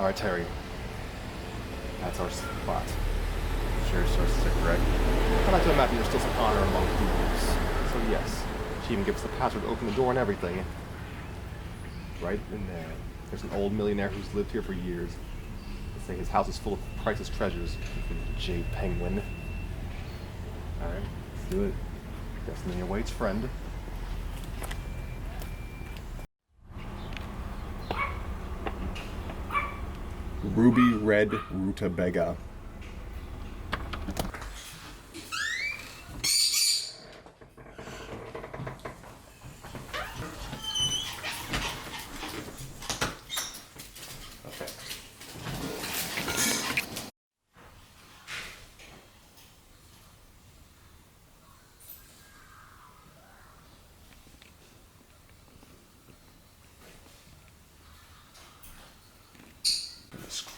Alright, Terry. That's our spot. Sure, starts to correct. I like to imagine there's still some honor among fools. So yes, she even gives us the password to open the door and everything. Right in there. There's an old millionaire who's lived here for years. They say his house is full of priceless treasures, including the Jade Penguin. Alright, let's do it. Destiny awaits, friend. Ruby red rutabaga.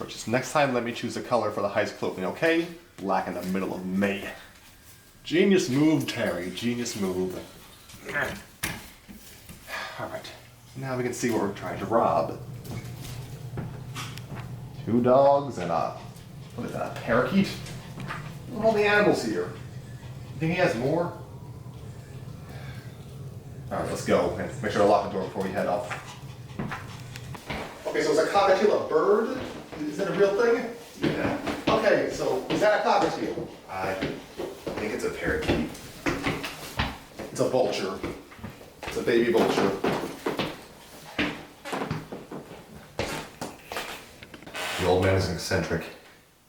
Just next time, let me choose a color for the heist clothing, okay? Black in the middle of May. Genius move, Terry. Genius move. Alright. Now we can see what we're trying to rob. 2 dogs and what is that, a parakeet? Look at all the animals here. You think he has more? Alright, let's go. And make sure to lock the door before we head off. Okay, so is a cockatiel a bird? Is that a real thing? Yeah. Okay, so is that a cockatiel? I think it's a parakeet. It's a vulture. It's a baby vulture. The old man is an eccentric.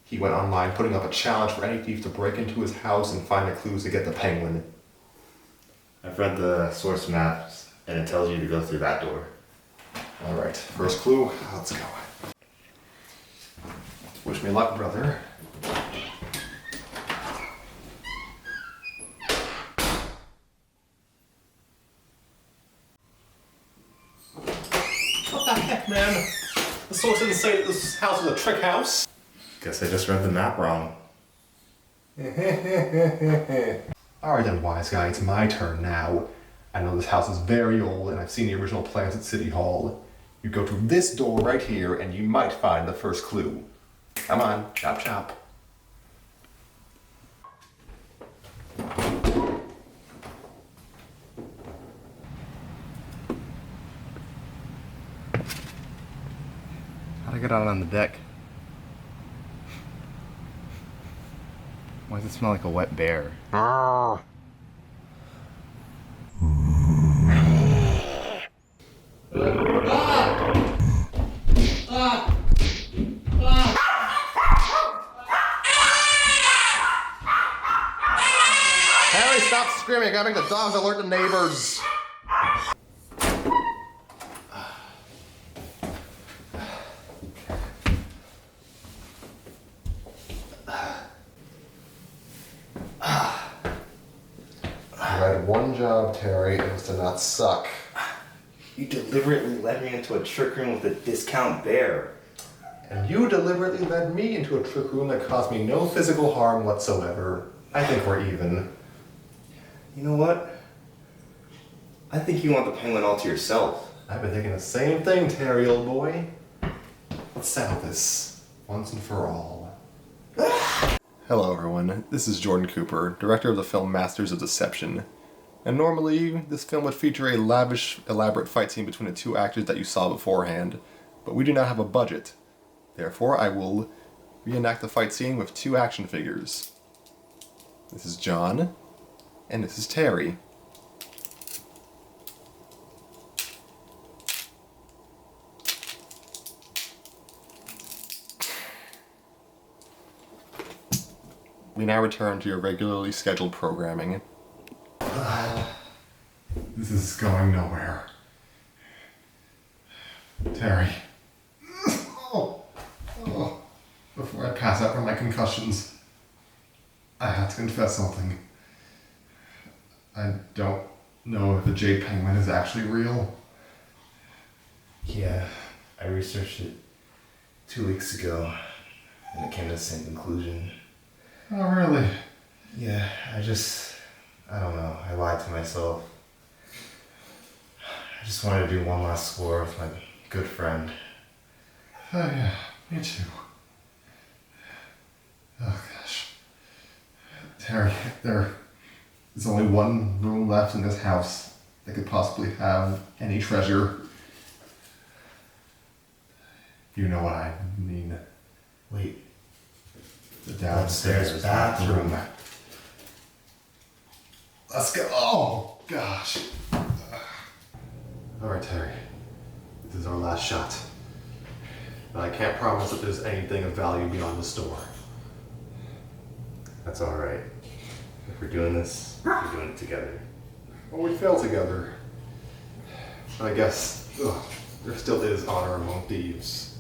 He went online putting up a challenge for any thief to break into his house and find the clues to get the penguin. I've read the source maps, and it tells you to go through that door. Alright, first clue, let's go. Wish me luck, brother. What the heck, man? The source didn't say that this house was a trick house. Guess I just read the map wrong. Alright then, wise guy, it's my turn now. I know this house is very old, and I've seen the original plans at City Hall. You go through this door right here, and you might find the first clue. Come on, chop chop. How'd I get out on the deck? Why does it smell like a wet bear? Harry, stop screaming. I gotta make the dogs alert the neighbors. You had one job, Terry. It was to not suck. You deliberately led me into a trick room with a discount bear. And you deliberately led me into a trick room that caused me no physical harm whatsoever. I think we're even. You know what? I think you want the penguin all to yourself. I've been thinking the same thing, Terry, old boy. Let's settle this once and for all. Hello, everyone. This is Jordan Cooper, director of the film Masters of Deception. And normally, this film would feature a lavish, elaborate fight scene between the 2 actors that you saw beforehand, but we do not have a budget. Therefore, I will reenact the fight scene with 2 action figures. This is John, and this is Terry. We now return to your regularly scheduled programming. This is going nowhere. Terry. Before I pass out from my concussions, I have to confess something. I don't know if the Jade Penguin is actually real. Yeah, I researched it 2 weeks ago, and it came to the same conclusion. Oh, really? Yeah, I don't know, I lied to myself. I just wanted to do one last score with my good friend. Oh, yeah. Me too. Oh gosh. Terry, there's only one room left in this house that could possibly have any treasure. You know what I mean. Wait, The downstairs bathroom. Let's go. Oh gosh. Alright, Terry. This is our last shot. But I can't promise that there's anything of value beyond the store. That's alright. If we're doing this, we're doing it together. Well, we fail together. I guess there still is honor among thieves.